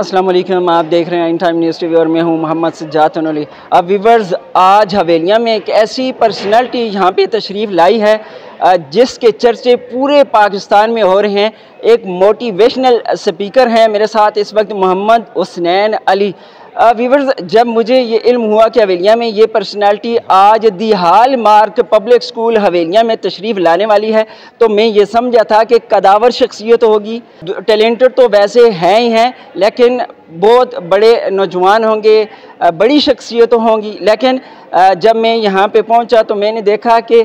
अस्सलाम वालेकुम, आप देख रहे हैं इन टाइम न्यूज़ टीवी और मैं हूं मोहम्मद सज्जाद अनोली। अब व्यूवर्स, आज हवेलियां में एक ऐसी पर्सनालिटी यहां पे तशरीफ़ लाई है जिसके चर्चे पूरे पाकिस्तान में हो रहे हैं। एक मोटिवेशनल स्पीकर हैं मेरे साथ इस वक्त मोहम्मद हुसनैन अली। व्यूवर्स, जब मुझे ये इल्म हुआ कि हवेलियां में ये पर्सनालिटी आज दी हाल मार्क पब्लिक स्कूल हवेलियां में तशरीफ़ लाने वाली है, तो मैं ये समझा था कि कदावर शख्सियत होगी। टैलेंटेड तो वैसे हैं ही हैं, लेकिन बहुत बड़े नौजवान होंगे, बड़ी शख्सियतें होंगी। लेकिन जब मैं यहाँ पे पहुँचा तो मैंने देखा कि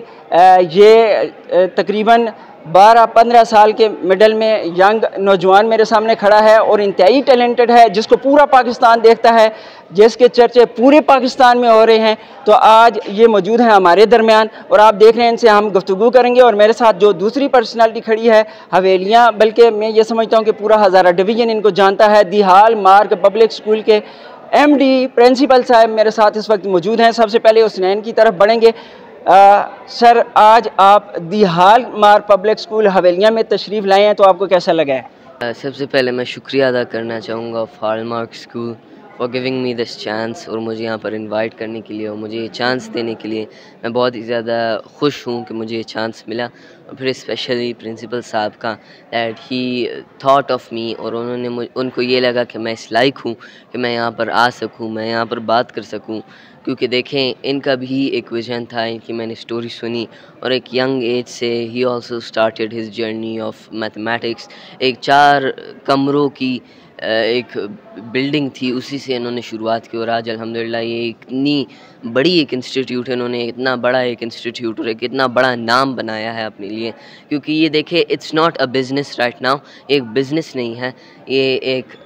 ये तकरीबन 12-15 साल के मिडल में यंग नौजवान मेरे सामने खड़ा है और इंतहाई टैलेंटेड है, जिसको पूरा पाकिस्तान देखता है, जिसके चर्चे पूरे पाकिस्तान में हो रहे हैं। तो आज ये मौजूद हैं हमारे दरमियान और आप देख रहे हैं, इनसे हम गुफ्तगू करेंगे। और मेरे साथ जो दूसरी पर्सनालिटी खड़ी है हवेलियाँ, बल्कि मैं ये समझता हूँ कि पूरा हज़ारा डिवीज़न इनको जानता है, दी हाल मार्क पब्लिक स्कूल के MD प्रिंसिपल साहब मेरे साथ इस वक्त मौजूद हैं। सबसे पहले हुसनैन की तरफ बढ़ेंगे। सर, आज आप दी हाल मार्क पब्लिक स्कूल हवेलियाँ में तशरीफ़ लाए हैं, तो आपको कैसा लगा है? सबसे पहले मैं शुक्रिया अदा करना चाहूँगा of hallmark school for giving me this chance, और मुझे यहाँ पर इनवाइट करने के लिए और मुझे ये चांस देने के लिए मैं बहुत ही ज़्यादा खुश हूँ कि मुझे ये चांस मिला। और फिर स्पेशली प्रिंसिपल साहब का that he thought of me, और उनको ये लगा कि मैं इस लायक हूँ कि मैं यहाँ पर आ सकूँ, मैं यहाँ पर बात कर सकूँ। क्योंकि देखें, इनका भी एक विजन था, इनकी मैंने स्टोरी सुनी, और एक यंग एज से ही also started his journey of mathematics. एक 4 कमरों की एक बिल्डिंग थी, उसी से इन्होंने शुरुआत की, और आज अल्हम्दुलिल्लाह ये इतनी बड़ी एक इंस्टीट्यूट है, इन्होंने इतना बड़ा एक इंस्टीट्यूट और एक इतना बड़ा नाम बनाया है अपने लिए। क्योंकि ये देखे, it's not a business right now, एक बिज़नेस नहीं है, ये एक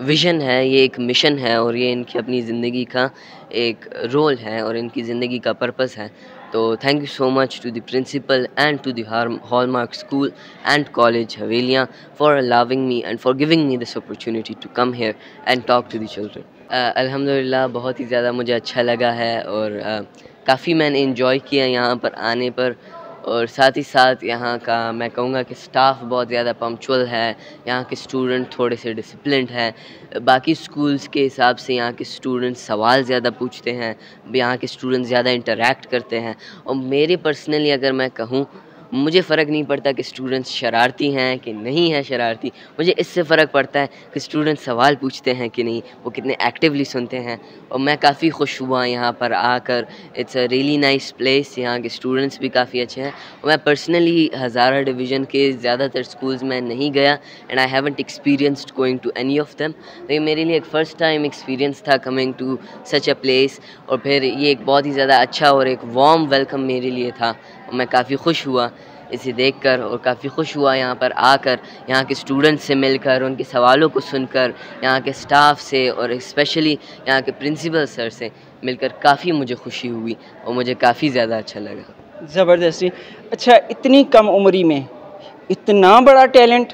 विज़न है, ये एक मिशन है, और ये इनकी अपनी ज़िंदगी का एक रोल है और इनकी ज़िंदगी का पर्पस है। तो thank you so much to the principal and to the Hallmark school and college Havelian for allowing me and for giving me this opportunity to come here and talk to the children. अल्हम्दुलिल्लाह बहुत ही ज़्यादा मुझे अच्छा लगा है, और काफ़ी मैंने इन्जॉय किया यहाँ पर आने पर। और साथ ही साथ यहाँ का मैं कहूँगा कि स्टाफ बहुत ज़्यादा पंक्चुअल है, यहाँ के स्टूडेंट थोड़े से डिसिप्लिन्ड हैं, बाकी स्कूल्स के हिसाब से यहाँ के स्टूडेंट सवाल ज़्यादा पूछते हैं, यहाँ के स्टूडेंट ज़्यादा इंटरेक्ट करते हैं। और मेरे पर्सनली अगर मैं कहूँ, मुझे फ़र्क नहीं पड़ता कि स्टूडेंट्स शरारती हैं कि नहीं हैं शरारती, मुझे इससे फ़र्क पड़ता है कि स्टूडेंट सवाल पूछते हैं कि नहीं, वो कितने एक्टिवली सुनते हैं। और मैं काफ़ी खुश हुआ यहाँ पर आकर। It's a really nice place, यहाँ के स्टूडेंट्स भी काफ़ी अच्छे हैं। और मैं पर्सनली हज़ारा डिवीज़न के ज़्यादातर स्कूल्स में नहीं गया, and I haven't experienced going to any of them. तो ये मेरे लिए एक फ़र्स्ट टाइम एक्सपीरियंस था coming to such a place, और फिर ये एक बहुत ही ज़्यादा अच्छा और एक वार्म वेलकम मेरे लिए था, और मैं काफ़ी खुश हुआ इसे देखकर, और काफ़ी खुश हुआ यहाँ पर आकर, यहाँ के स्टूडेंट्स से मिलकर, उनके सवालों को सुनकर, यहाँ के स्टाफ से और स्पेशली यहाँ के प्रिंसिपल सर से मिलकर काफ़ी मुझे खुशी हुई और मुझे काफ़ी ज़्यादा अच्छा लगा। ज़बरदस्ती। अच्छा, इतनी कम उम्री में इतना बड़ा टैलेंट,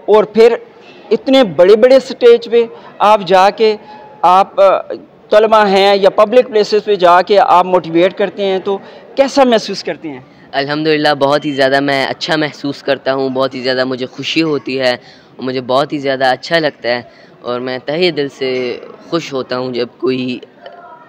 और फिर इतने बड़े बड़े स्टेज पे आप जाके आप तलबा हैं या पब्लिक प्लेसेस पे जाके आप मोटिवेट करते हैं, तो कैसा महसूस करते हैं? अल्हम्दुलिल्लाह बहुत ही ज़्यादा मैं अच्छा महसूस करता हूँ, बहुत ही ज़्यादा मुझे खुशी होती है, और मुझे बहुत ही ज़्यादा अच्छा लगता है, और मैं तहे दिल से खुश होता हूँ जब कोई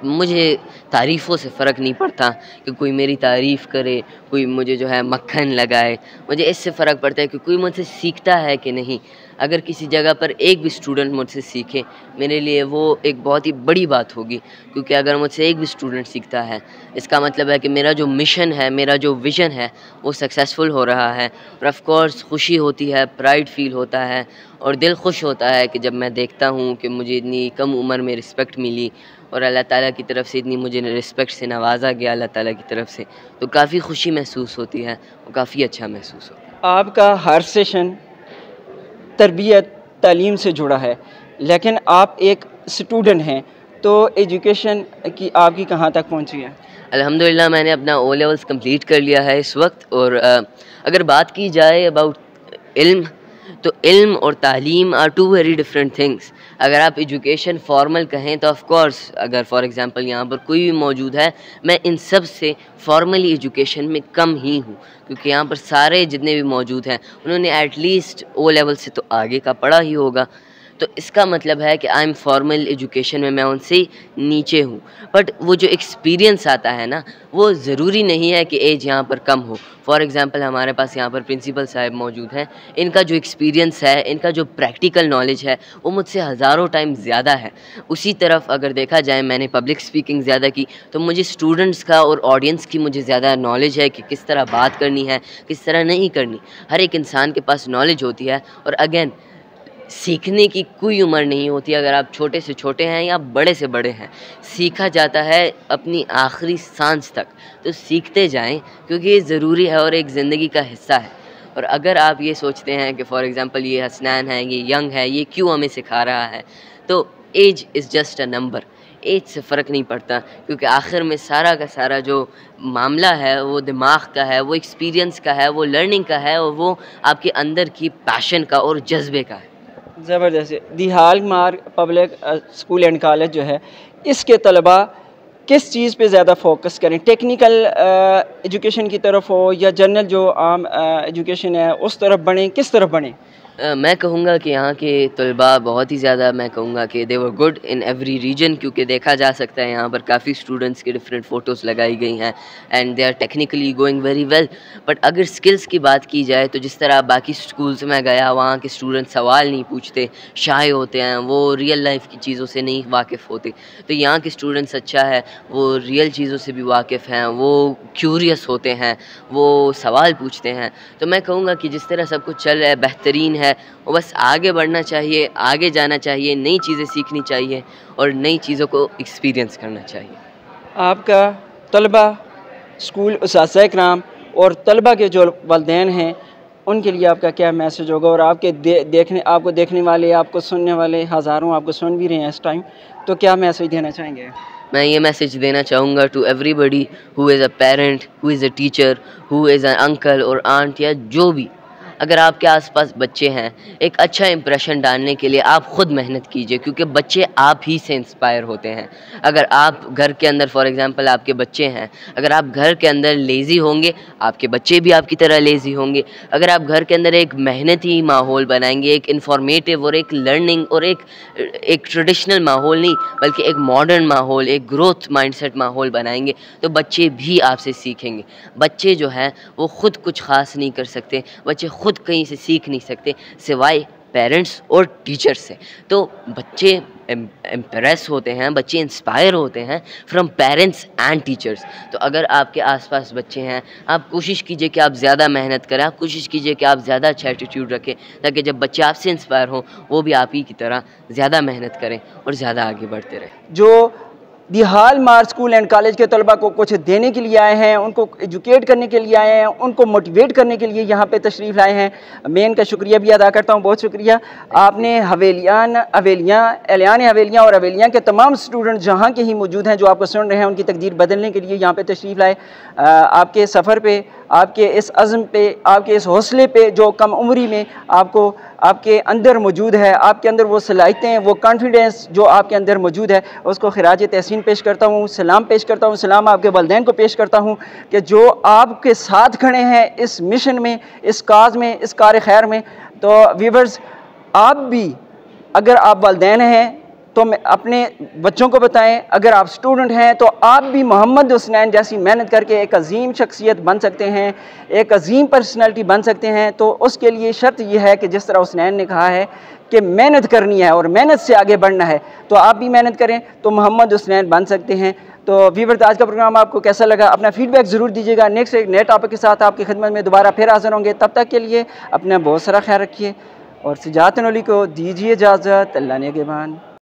मुझे तारीफ़ों से फ़र्क नहीं पड़ता कि कोई मेरी तारीफ़ करे, कोई मुझे जो है मक्खन लगाए, मुझे इससे फ़र्क पड़ता है कि कोई मुझसे सीखता है कि नहीं। अगर किसी जगह पर एक भी स्टूडेंट मुझसे सीखे, मेरे लिए वो एक बहुत ही बड़ी बात होगी। क्योंकि अगर मुझसे एक भी स्टूडेंट सीखता है, इसका मतलब है कि मेरा जो मिशन है, मेरा जो विज़न है, वो सक्सेसफुल हो रहा है। और ऑफ़ कोर्स खुशी होती है, प्राइड फ़ील होता है, और दिल खुश होता है कि जब मैं देखता हूँ कि मुझे इतनी कम उम्र में रिस्पेक्ट मिली, और अल्लाह ताला की तरफ से इतनी मुझे रिस्पेक्ट से नवाजा गया अल्लाह ताला की तरफ से, तो काफ़ी खुशी महसूस होती है और काफ़ी अच्छा महसूस होता है। आपका हर सेशन तरबियत तालीम से जुड़ा है, लेकिन आप एक स्टूडेंट हैं, तो एजुकेशन की आपकी कहाँ तक पहुँची है? अल्हम्दुलिल्लाह मैंने अपना ओ लेवल्स कंप्लीट कर लिया है इस वक्त। और अगर बात की जाए अबाउट इल्म, तो इल्म और तालीम are two very different things. अगर आप एजुकेशन फॉर्मल कहें तो ऑफ़ कोर्स, अगर फॉर एग्ज़ाम्पल यहाँ पर कोई भी मौजूद है, मैं इन सब से फॉर्मली एजुकेशन में कम ही हूँ, क्योंकि यहाँ पर सारे जितने भी मौजूद हैं उन्होंने एटलीस्ट ओ लेवल से तो आगे का पढ़ा ही होगा। तो इसका मतलब है कि आई एम फॉर्मल एजुकेशन में मैं उनसे नीचे हूँ। बट वो जो एक्सपीरियंस आता है ना, वो ज़रूरी नहीं है कि एज यहाँ पर कम हो। फॉर एग्ज़ाम्पल हमारे पास यहाँ पर प्रिंसिपल साहब मौजूद हैं, इनका जो एक्सपीरियंस है, इनका जो प्रैक्टिकल नॉलेज है, वो मुझसे हज़ारों टाइम ज़्यादा है। उसी तरफ अगर देखा जाए, मैंने पब्लिक स्पीकिंग ज़्यादा की, तो मुझे स्टूडेंट्स का और ऑडियंस की मुझे ज़्यादा नॉलेज है कि किस तरह बात करनी है, किस तरह नहीं करनी। हर एक इंसान के पास नॉलेज होती है, और अगेन सीखने की कोई उम्र नहीं होती। अगर आप छोटे से छोटे हैं या बड़े से बड़े हैं, सीखा जाता है अपनी आखिरी सांस तक। तो सीखते जाएं, क्योंकि ये ज़रूरी है और एक ज़िंदगी का हिस्सा है। और अगर आप ये सोचते हैं कि फॉर एग्ज़ाम्पल ये हसनैन है, ये यंग है, ये क्यों हमें सिखा रहा है, तो age is just a number. Age से फ़र्क नहीं पड़ता, क्योंकि आखिर में सारा का सारा जो मामला है वो दिमाग का है, वो एक्सपीरियंस का है, वो लर्निंग का है, और वो आपके अंदर की पैशन का और जज्बे का है। ज़बरदस्त। The Hallmark public school and college जो है, इसके तलबा किस चीज़ पे ज़्यादा फोकस करें? टेक्निकल एजुकेशन की तरफ हो या जनरल जो आम एजुकेशन है उस तरफ बढ़ें, किस तरफ बढ़ें? मैं कहूँगा कि यहाँ के तलबा बहुत ही ज़्यादा, मैं कहूँगा कि they were good in every region, क्योंकि देखा जा सकता है यहाँ पर काफ़ी स्टूडेंट्स के डिफरेंट फ़ोटोज़ लगाई गई हैं and they are technically going very well. But अगर स्किल्स की बात की जाए, तो जिस तरह बाकी स्कूल्स में गया, वहाँ के स्टूडेंट सवाल नहीं पूछते, शाय होते हैं, वो रियल लाइफ की चीज़ों से नहीं वाकिफ़ होते। तो यहाँ के स्टूडेंट्स अच्छा है, वो रियल चीज़ों से भी वाकिफ़ हैं, वो क्यूरियस होते हैं, वो सवाल पूछते हैं। तो मैं कहूँगा कि जिस तरह सब कुछ चल रहा है बेहतरीन है, और बस आगे बढ़ना चाहिए, आगे जाना चाहिए, नई चीज़ें सीखनी चाहिए और नई चीज़ों को एक्सपीरियंस करना चाहिए। आपका तलबा, स्कूल उस्ताद इकराम और तलबा के जो वालिदैन हैं, उनके लिए आपका क्या मैसेज होगा? और आपके आपको देखने वाले, आपको सुनने वाले हज़ारों आपको सुन भी रहे हैं इस टाइम, तो क्या मैसेज देना चाहेंगे? मैं ये मैसेज देना चाहूँगा to everybody who is a parent, who is a teacher, who is a uncle और आंट, या जो भी, अगर आपके आसपास बच्चे हैं, एक अच्छा इंप्रेशन डालने के लिए आप ख़ुद मेहनत कीजिए, क्योंकि बच्चे आप ही से इंस्पायर होते हैं। अगर आप घर के अंदर, फॉर एग्ज़ाम्पल आपके बच्चे हैं, अगर आप घर के अंदर लेज़ी होंगे, आपके बच्चे भी आपकी तरह लेज़ी होंगे। अगर आप घर के अंदर एक मेहनती माहौल बनाएंगे, एक इन्फॉर्मेटिव और एक लर्निंग और एक ट्रेडिशनल माहौल नहीं, बल्कि एक मॉडर्न माहौल, एक ग्रोथ माइंडसेट माहौल बनाएंगे, तो बच्चे भी आपसे सीखेंगे। बच्चे जो हैं वो ख़ुद कुछ ख़ास नहीं कर सकते, बच्चे खुद कहीं से सीख नहीं सकते सिवाय पेरेंट्स और टीचर्स से। तो बच्चे इम्प्रेस होते हैं, बच्चे इंस्पायर होते हैं फ्रॉम पेरेंट्स एंड टीचर्स। तो अगर आपके आसपास बच्चे हैं, आप कोशिश कीजिए कि आप ज़्यादा मेहनत करें, आप कोशिश कीजिए कि आप ज़्यादा अच्छा एटीट्यूड रखें, ताकि जब बच्चे आपसे इंस्पायर हों, वो भी आप ही की तरह ज़्यादा मेहनत करें और ज़्यादा आगे बढ़ते रहें। जो दी हॉलमार्क स्कूल एंड कॉलेज के तलबा को कुछ देने के लिए आए हैं, उनको एजुकेट करने के लिए आए हैं, उनको मोटिवेट करने के लिए यहाँ पे तशरीफ़ लाए हैं, मैं इनका शुक्रिया भी अदा करता हूँ। बहुत शुक्रिया। आपने एलियान हवेलियाँ और हवेलियाँ के तमाम स्टूडेंट जहाँ के ही मौजूद हैं, जो आपको सुन रहे हैं, उनकी तकदीर बदलने के लिए यहाँ पे तशरीफ़ लाए। आपके सफ़र पे, आपके इस अज़्म पे, आपके इस हौसले पे, जो कम उम्री में आपके अंदर मौजूद है, आपके अंदर वो सलाहियतें, वो कॉन्फिडेंस जो आपके अंदर मौजूद है, उसको खिराज तहसीन पेश करता हूँ, सलाम पेश करता हूँ, सलाम आपके वालिदैन को पेश करता हूँ कि जो आपके साथ खड़े हैं इस मिशन में, इस काज में, इस कार खैर में। तो व्यूवर्स, आप भी अगर आप वालिदैन हैं तो अपने बच्चों को बताएं, अगर आप स्टूडेंट हैं तो आप भी मोहम्मद हुसनैन जैसी मेहनत करके एक अजीम शख्सियत बन सकते हैं, एक अजीम पर्सनालिटी बन सकते हैं। तो उसके लिए शर्त यह है कि जिस तरह हुसनैन ने कहा है कि मेहनत करनी है और मेहनत से आगे बढ़ना है, तो आप भी मेहनत करें तो मोहम्मद हुसनैन बन सकते हैं। तो व्यूअर्स, आज का प्रोग्राम आपको कैसा लगा? अपना फीडबैक ज़रूर दीजिएगा। नेक्स्ट एक नए टॉपिक के साथ आपकी खिदमत में दोबारा फिर हाजिर होंगे। तब तक के लिए अपना बहुत सारा ख्याल रखिए और सजात नौली को दीजिए इजाज़त। अल्लाह ने के बान।